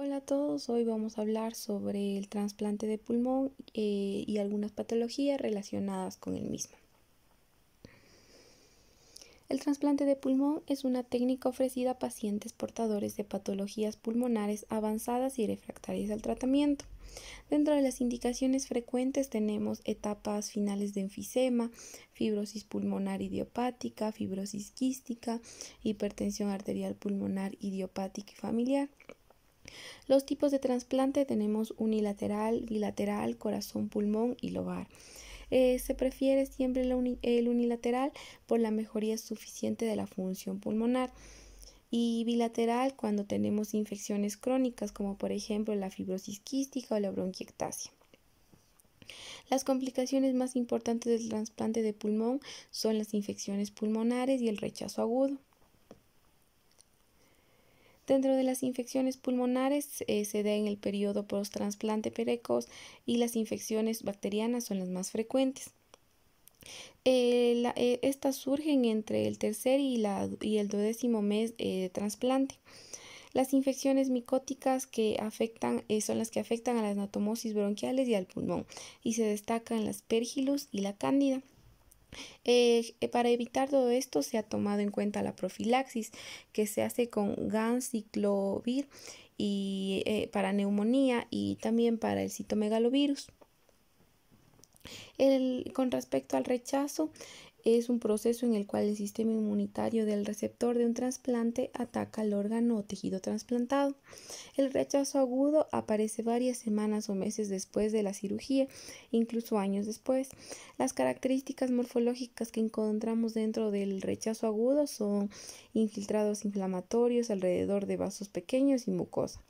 Hola a todos, hoy vamos a hablar sobre el trasplante de pulmón y algunas patologías relacionadas con el mismo. El trasplante de pulmón es una técnica ofrecida a pacientes portadores de patologías pulmonares avanzadas y refractarias al tratamiento. Dentro de las indicaciones frecuentes tenemos etapas finales de enfisema, fibrosis pulmonar idiopática, fibrosis quística, hipertensión arterial pulmonar idiopática y familiar. Los tipos de trasplante tenemos unilateral, bilateral, corazón-pulmón y lobar. Se prefiere siempre el unilateral por la mejoría suficiente de la función pulmonar y bilateral cuando tenemos infecciones crónicas como por ejemplo la fibrosis quística o la bronquiectasia. Las complicaciones más importantes del trasplante de pulmón son las infecciones pulmonares y el rechazo agudo. Dentro de las infecciones pulmonares se da en el periodo post-trasplante precoz y las infecciones bacterianas son las más frecuentes. Estas surgen entre el tercer y el 12º mes de trasplante. Las infecciones micóticas son las que afectan a las anastomosis bronquiales y al pulmón, y se destacan la Aspergillus y la Cándida. Para evitar todo esto se ha tomado en cuenta la profilaxis que se hace con ganciclovir y para neumonía y también para el citomegalovirus. Con respecto al rechazo, es un proceso en el cual el sistema inmunitario del receptor de un trasplante ataca al órgano o tejido trasplantado. El rechazo agudo aparece varias semanas o meses después de la cirugía, incluso años después. Las características morfológicas que encontramos dentro del rechazo agudo son infiltrados inflamatorios alrededor de vasos pequeños y mucosa.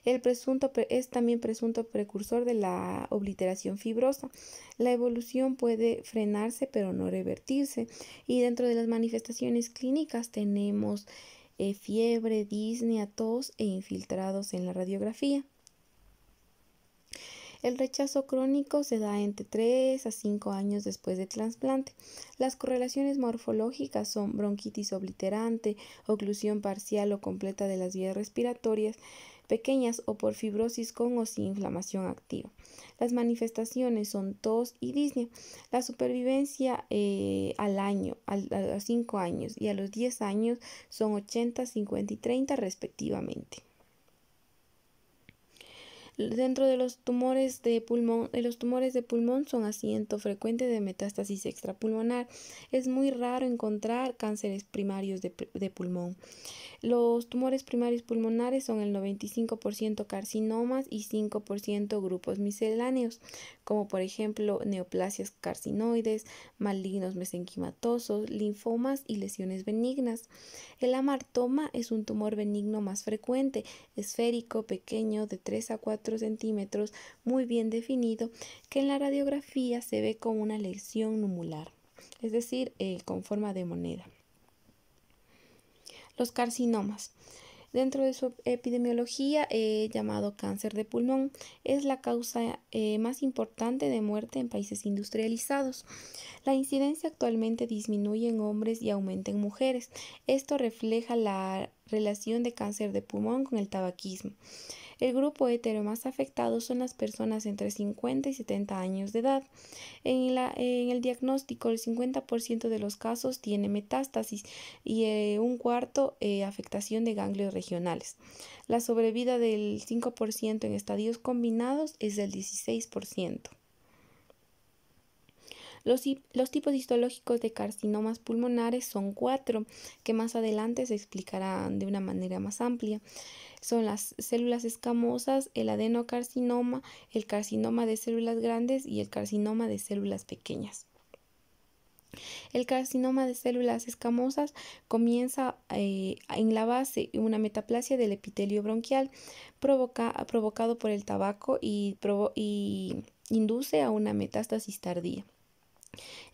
Es también presunto precursor de la obliteración fibrosa. La evolución puede frenarse pero no revertirse. Y dentro de las manifestaciones clínicas tenemos fiebre, disnea, tos e infiltrados en la radiografía. El rechazo crónico se da entre 3 a 5 años después del trasplante. Las correlaciones morfológicas son bronquitis obliterante, oclusión parcial o completa de las vías respiratorias, pequeñas o por fibrosis con o sin inflamación activa. Las manifestaciones son tos y disnea. La supervivencia a 5 años y a los 10 años son 80, 50 y 30 respectivamente. Dentro de los tumores de pulmón son asiento frecuente de metástasis extrapulmonar. Es muy raro encontrar cánceres primarios de pulmón. Los tumores primarios pulmonares son el 95% carcinomas y 5% grupos misceláneos, como por ejemplo neoplasias carcinoides, malignos mesenquimatosos, linfomas y lesiones benignas. El amartoma es un tumor benigno más frecuente, esférico, pequeño, de 3 a 4 centímetros, muy bien definido, que en la radiografía se ve como una lesión numular, es decir, con forma de moneda. Los carcinomas. Dentro de su epidemiología, llamado cáncer de pulmón, es la causa más importante de muerte en países industrializados. La incidencia actualmente disminuye en hombres y aumenta en mujeres. Esto refleja la relación de cáncer de pulmón con el tabaquismo. El grupo hetero más afectado son las personas entre 50 y 70 años de edad. En el diagnóstico, el 50% de los casos tiene metástasis y un cuarto afectación de ganglios regionales. La sobrevida del 5% en estadios combinados es del 16%. Los tipos histológicos de carcinomas pulmonares son 4, que más adelante se explicarán de una manera más amplia. Son las células escamosas, el adenocarcinoma, el carcinoma de células grandes y el carcinoma de células pequeñas. El carcinoma de células escamosas comienza en la base una metaplasia del epitelio bronquial provocado por el tabaco y induce a una metástasis tardía.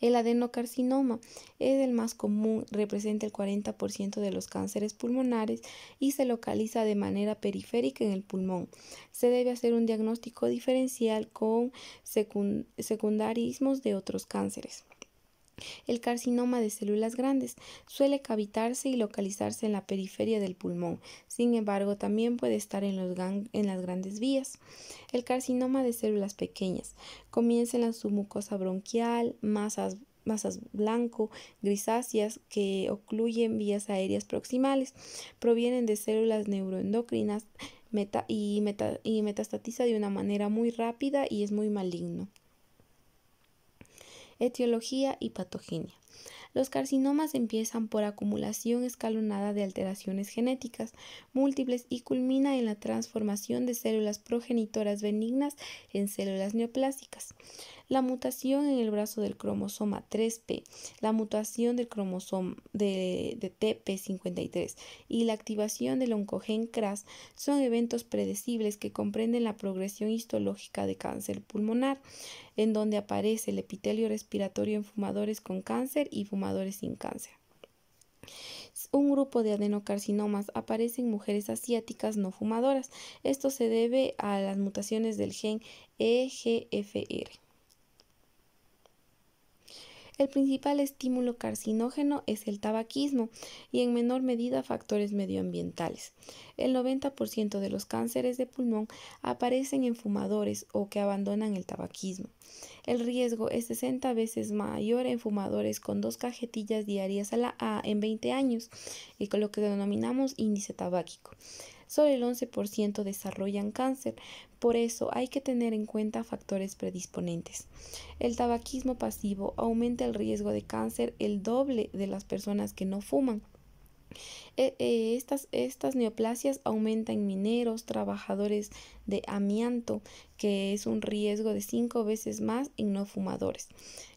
El adenocarcinoma es el más común, representa el 40% de los cánceres pulmonares y se localiza de manera periférica en el pulmón. Se debe hacer un diagnóstico diferencial con secundarismos de otros cánceres. El carcinoma de células grandes suele cavitarse y localizarse en la periferia del pulmón. Sin embargo, también puede estar en las grandes vías. El carcinoma de células pequeñas comienza en la submucosa bronquial, masas blanco grisáceas que ocluyen vías aéreas proximales. Provienen de células neuroendocrinas y metastatiza de una manera muy rápida y es muy maligno. Etiología y patogenia. Los carcinomas empiezan por acumulación escalonada de alteraciones genéticas múltiples y culmina en la transformación de células progenitoras benignas en células neoplásicas. La mutación en el brazo del cromosoma 3P, la mutación del cromosoma de TP53 y la activación del oncogen CRAS son eventos predecibles que comprenden la progresión histológica de cáncer pulmonar, en donde aparece el epitelio respiratorio en fumadores con cáncer y fumadores sin cáncer. Un grupo de adenocarcinomas aparece en mujeres asiáticas no fumadoras. Esto se debe a las mutaciones del gen EGFR. El principal estímulo carcinógeno es el tabaquismo y en menor medida factores medioambientales. El 90% de los cánceres de pulmón aparecen en fumadores o que abandonan el tabaquismo. El riesgo es 60 veces mayor en fumadores con 2 cajetillas diarias en 20 años, y con lo que denominamos índice tabáquico. Solo el 11% desarrollan cáncer, por eso hay que tener en cuenta factores predisponentes. El tabaquismo pasivo aumenta el riesgo de cáncer el doble de las personas que no fuman. Estas neoplasias aumentan en mineros, trabajadores de amianto, que es un riesgo de 5 veces más en no fumadores.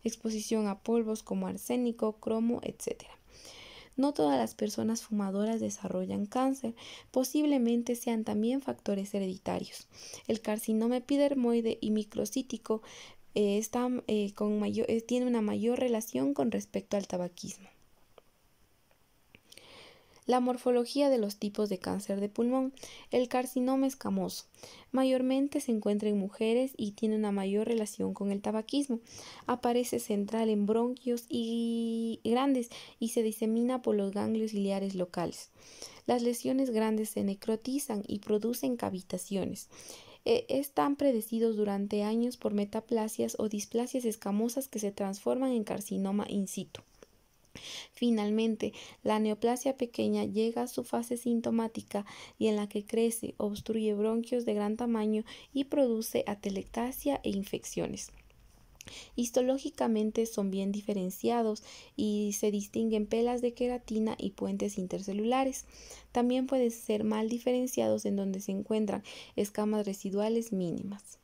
Exposición a polvos como arsénico, cromo, etc. No todas las personas fumadoras desarrollan cáncer, posiblemente sean también factores hereditarios. El carcinoma epidermoide y microcítico tiene una mayor relación con respecto al tabaquismo. La morfología de los tipos de cáncer de pulmón. El carcinoma escamoso mayormente se encuentra en mujeres y tiene una mayor relación con el tabaquismo. Aparece central en bronquios grandes y se disemina por los ganglios ciliares locales. Las lesiones grandes se necrotizan y producen cavitaciones. Están predecidos durante años por metaplasias o displasias escamosas que se transforman en carcinoma in situ. Finalmente, la neoplasia pequeña llega a su fase sintomática y en la que crece, obstruye bronquios de gran tamaño y produce atelectasia e infecciones. Histológicamente son bien diferenciados y se distinguen pelas de queratina y puentes intercelulares. También pueden ser mal diferenciados en donde se encuentran escamas residuales mínimas.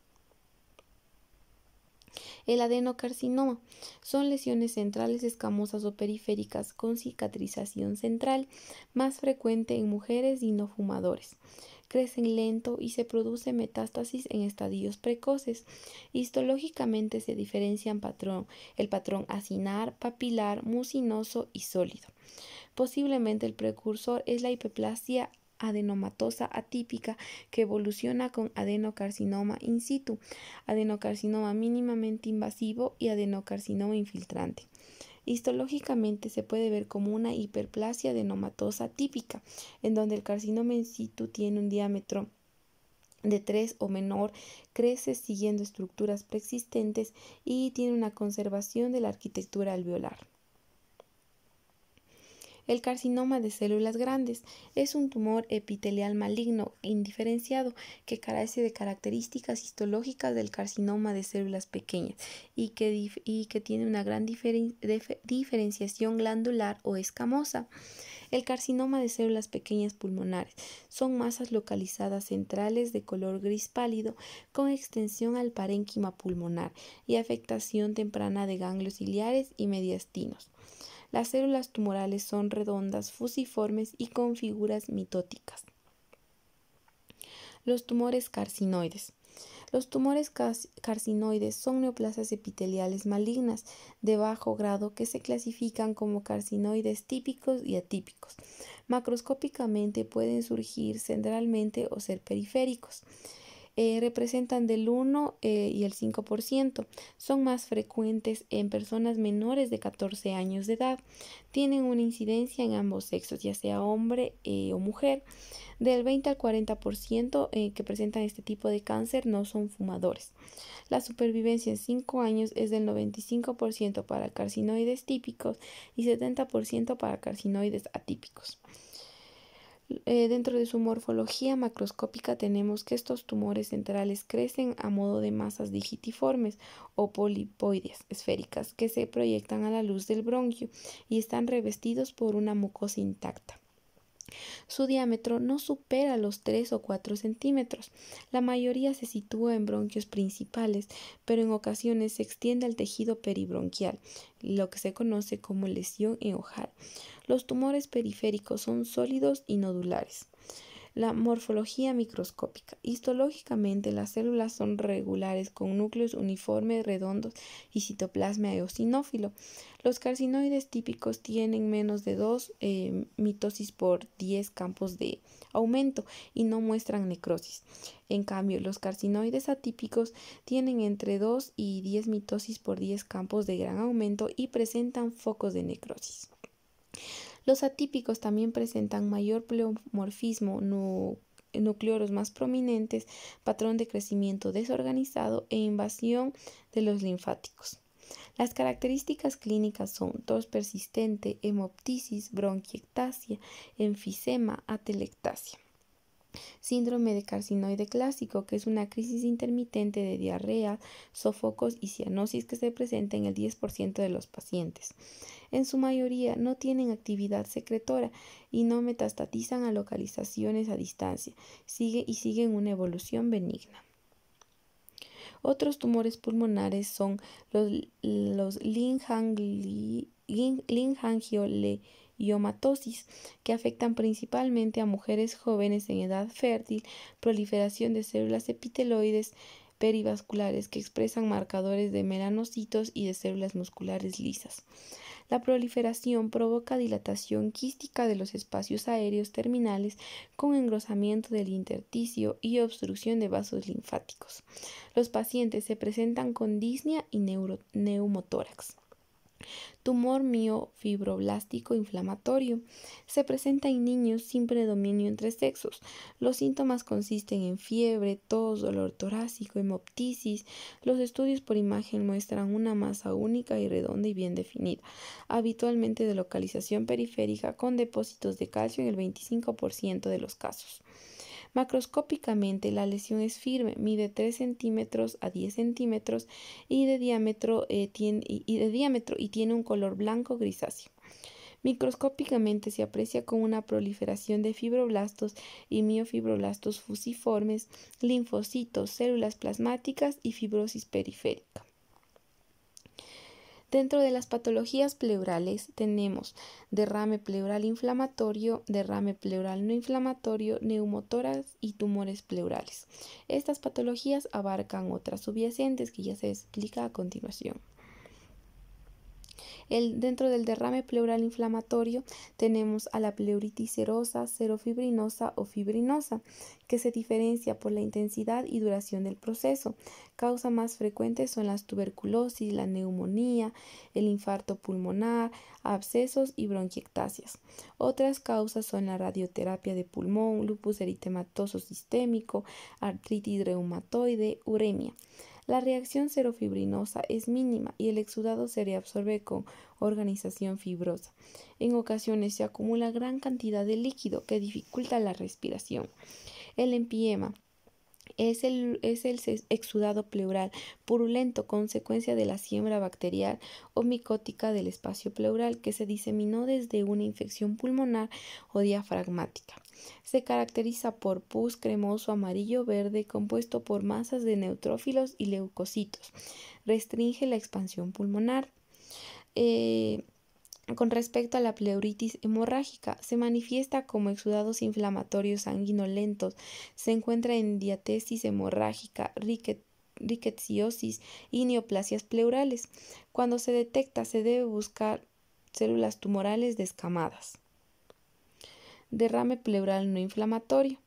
El adenocarcinoma son lesiones centrales escamosas o periféricas con cicatrización central, más frecuente en mujeres y no fumadores. Crecen lento y se produce metástasis en estadios precoces. Histológicamente se diferencian el patrón acinar, papilar, mucinoso y sólido. Posiblemente el precursor es la hiperplasia adenomatosa atípica que evoluciona con adenocarcinoma in situ, adenocarcinoma mínimamente invasivo y adenocarcinoma infiltrante. Histológicamente se puede ver como una hiperplasia adenomatosa típica, en donde el carcinoma in situ tiene un diámetro de 3 o menor, crece siguiendo estructuras preexistentes y tiene una conservación de la arquitectura alveolar. El carcinoma de células grandes es un tumor epitelial maligno indiferenciado que carece de características histológicas del carcinoma de células pequeñas y que tiene una gran diferenciación glandular o escamosa. El carcinoma de células pequeñas pulmonares son masas localizadas centrales de color gris pálido con extensión al parénquima pulmonar y afectación temprana de ganglios ciliares y mediastinos. Las células tumorales son redondas, fusiformes y con figuras mitóticas. Los tumores carcinoides. Los tumores carcinoides son neoplasias epiteliales malignas de bajo grado que se clasifican como carcinoides típicos y atípicos. Macroscópicamente pueden surgir centralmente o ser periféricos. representan del 1 y el 5%. Son más frecuentes en personas menores de 14 años de edad. Tienen una incidencia en ambos sexos, ya sea hombre o mujer. Del 20 al 40% que presentan este tipo de cáncer no son fumadores. La supervivencia en 5 años es del 95% para carcinoides típicos y 70% para carcinoides atípicos. Dentro de su morfología macroscópica tenemos que estos tumores centrales crecen a modo de masas digitiformes o polipoides esféricas que se proyectan a la luz del bronquio y están revestidos por una mucosa intacta. Su diámetro no supera los 3 o 4 centímetros. La mayoría se sitúa en bronquios principales, pero en ocasiones se extiende al tejido peribronquial, lo que se conoce como lesión en ojal. Los tumores periféricos son sólidos y nodulares. La morfología microscópica. Histológicamente, las células son regulares con núcleos uniformes, redondos y citoplasma eosinófilo. Los carcinoides típicos tienen menos de 2 mitosis por 10 campos de aumento y no muestran necrosis. En cambio, los carcinoides atípicos tienen entre 2 y 10 mitosis por 10 campos de gran aumento y presentan focos de necrosis. Los atípicos también presentan mayor pleomorfismo, nucleoros más prominentes, patrón de crecimiento desorganizado e invasión de los linfáticos. Las características clínicas son tos persistente, hemoptisis, bronquiectasia, enfisema, atelectasia. Síndrome de carcinoide clásico, que es una crisis intermitente de diarrea, sofocos y cianosis que se presenta en el 10% de los pacientes. En su mayoría no tienen actividad secretora y no metastatizan a localizaciones a distancia, siguen una evolución benigna. Otros tumores pulmonares son los linfangioliomatosis, que afectan principalmente a mujeres jóvenes en edad fértil, proliferación de células epiteloides perivasculares que expresan marcadores de melanocitos y de células musculares lisas. La proliferación provoca dilatación quística de los espacios aéreos terminales con engrosamiento del intersticio y obstrucción de vasos linfáticos. Los pacientes se presentan con disnea y neumotórax. Tumor miofibroblástico inflamatorio. Se presenta en niños sin predominio entre sexos. Los síntomas consisten en fiebre, tos, dolor torácico, hemoptisis. Los estudios por imagen muestran una masa única y redonda y bien definida, habitualmente de localización periférica con depósitos de calcio en el 25% de los casos. Macroscópicamente, la lesión es firme, mide 3 centímetros a 10 centímetros de diámetro y tiene un color blanco grisáceo. Microscópicamente se aprecia con una proliferación de fibroblastos y miofibroblastos fusiformes, linfocitos, células plasmáticas y fibrosis periférica. Dentro de las patologías pleurales tenemos derrame pleural inflamatorio, derrame pleural no inflamatorio, neumotórax y tumores pleurales. Estas patologías abarcan otras subyacentes que ya se explica a continuación. Dentro del derrame pleural inflamatorio tenemos a la pleuritis serosa, serofibrinosa o fibrinosa, que se diferencia por la intensidad y duración del proceso. Causas más frecuentes son las tuberculosis, la neumonía, el infarto pulmonar, abscesos y bronquiectasias. Otras causas son la radioterapia de pulmón, lupus eritematoso sistémico, artritis reumatoide, uremia. La reacción serofibrinosa es mínima y el exudado se reabsorbe con organización fibrosa. En ocasiones se acumula gran cantidad de líquido que dificulta la respiración. El empiema es el exudado pleural purulento, consecuencia de la siembra bacterial o micótica del espacio pleural que se diseminó desde una infección pulmonar o diafragmática. Se caracteriza por pus cremoso amarillo-verde compuesto por masas de neutrófilos y leucocitos. Restringe la expansión pulmonar. Con respecto a la pleuritis hemorrágica, se manifiesta como exudados inflamatorios sanguinolentos, se encuentra en diatesis hemorrágica, rickettsiosis y neoplasias pleurales. Cuando se detecta, se debe buscar células tumorales descamadas. Derrame pleural no inflamatorio.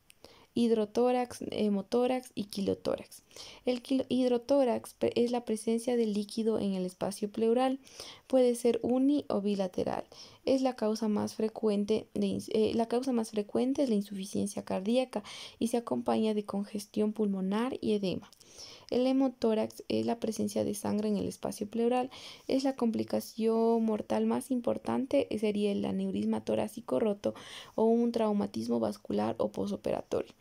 hidrotórax, hemotórax y quilotórax. El hidrotórax es la presencia de líquido en el espacio pleural. Puede ser uni o bilateral. Es la causa más frecuente es la insuficiencia cardíaca y se acompaña de congestión pulmonar y edema. El hemotórax es la presencia de sangre en el espacio pleural. Es la complicación mortal más importante, sería el aneurisma torácico roto o un traumatismo vascular o posoperatorio.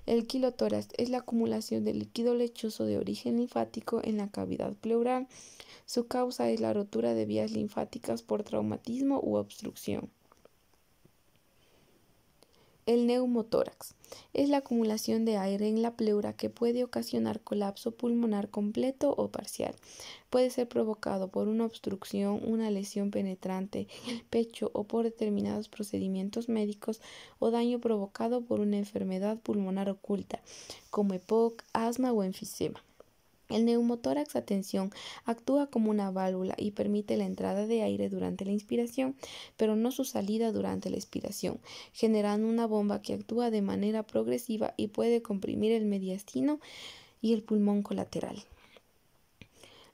El quilotórax es la acumulación de líquido lechoso de origen linfático en la cavidad pleural. Su causa es la rotura de vías linfáticas por traumatismo u obstrucción. El neumotórax es la acumulación de aire en la pleura que puede ocasionar colapso pulmonar completo o parcial. Puede ser provocado por una obstrucción, una lesión penetrante en el pecho o por determinados procedimientos médicos o daño provocado por una enfermedad pulmonar oculta, como EPOC, asma o enfisema. El neumotórax, atención, actúa como una válvula y permite la entrada de aire durante la inspiración, pero no su salida durante la expiración, generando una bomba que actúa de manera progresiva y puede comprimir el mediastino y el pulmón colateral.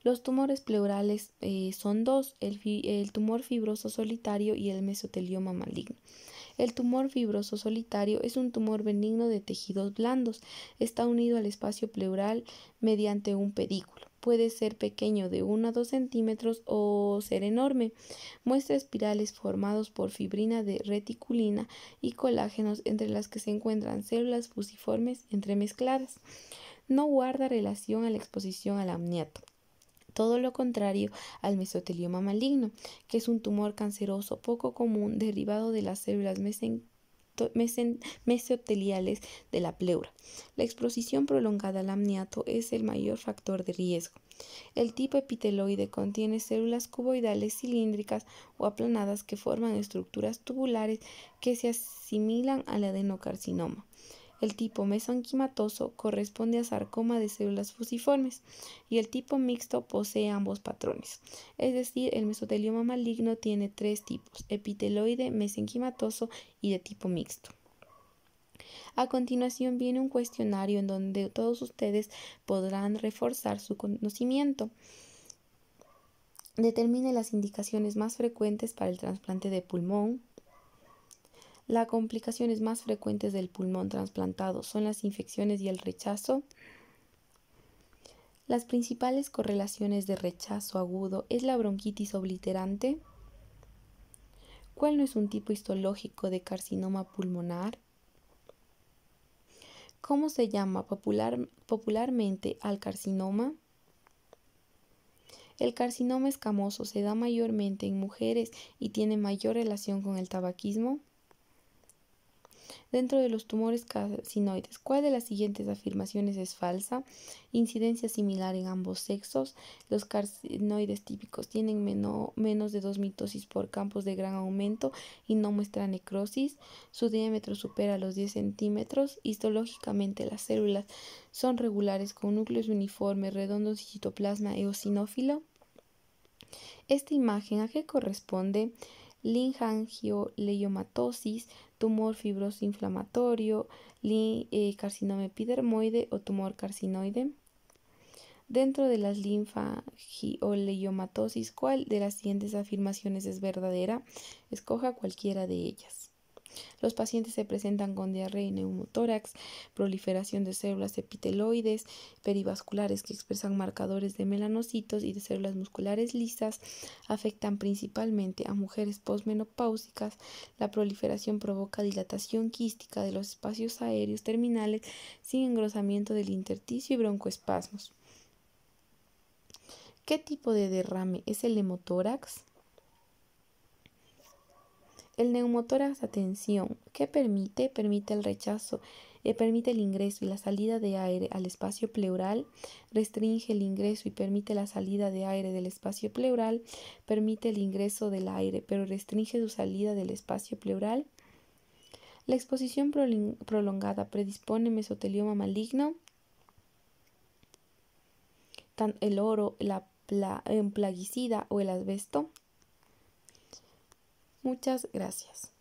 Los tumores pleurales son dos, el tumor fibroso solitario y el mesotelioma maligno. El tumor fibroso solitario es un tumor benigno de tejidos blandos. Está unido al espacio pleural mediante un pedículo. Puede ser pequeño de 1 a 2 centímetros o ser enorme. Muestra espirales formados por fibrina de reticulina y colágenos entre las que se encuentran células fusiformes entremezcladas. No guarda relación a la exposición al amniato. Todo lo contrario al mesotelioma maligno, que es un tumor canceroso poco común derivado de las células mesoteliales de la pleura. La exposición prolongada al amniato es el mayor factor de riesgo. El tipo epiteloide contiene células cuboidales cilíndricas o aplanadas que forman estructuras tubulares que se asimilan al adenocarcinoma. El tipo mesenquimatoso corresponde a sarcoma de células fusiformes y el tipo mixto posee ambos patrones. Es decir, el mesotelioma maligno tiene 3 tipos: epiteloide, mesenquimatoso y de tipo mixto. A continuación viene un cuestionario en donde todos ustedes podrán reforzar su conocimiento. Determine las indicaciones más frecuentes para el trasplante de pulmón. Las complicaciones más frecuentes del pulmón trasplantado son las infecciones y el rechazo. Las principales correlaciones de rechazo agudo es la bronquitis obliterante. ¿Cuál no es un tipo histológico de carcinoma pulmonar? ¿Cómo se llama popularmente al carcinoma? El carcinoma escamoso se da mayormente en mujeres y tiene mayor relación con el tabaquismo. Dentro de los tumores carcinoides, ¿cuál de las siguientes afirmaciones es falsa? Incidencia similar en ambos sexos. Los carcinoides típicos tienen menos de 2 mitosis por campos de gran aumento y no muestran necrosis. Su diámetro supera los 10 centímetros. Histológicamente, las células son regulares con núcleos uniformes, redondos y citoplasma eosinófilo. Esta imagen, ¿a qué corresponde? Linfangioleiomatosis, tumor fibroso inflamatorio, carcinoma epidermoide o tumor carcinoide. Dentro de las linfangioleiomatosis, ¿cuál de las siguientes afirmaciones es verdadera? Escoja cualquiera de ellas. Los pacientes se presentan con diarrea y neumotórax, proliferación de células epiteloides, perivasculares que expresan marcadores de melanocitos y de células musculares lisas, afectan principalmente a mujeres posmenopáusicas. La proliferación provoca dilatación quística de los espacios aéreos terminales sin engrosamiento del intersticio y broncoespasmos. ¿Qué tipo de derrame es el hemotórax? El neumotórax, atención, ¿qué permite? Permite el rechazo, permite el ingreso y la salida de aire al espacio pleural, restringe el ingreso y permite la salida de aire del espacio pleural, permite el ingreso del aire, pero restringe su salida del espacio pleural. La exposición prolongada predispone mesotelioma maligno, el oro, la plaguicida o el asbesto. Muchas gracias.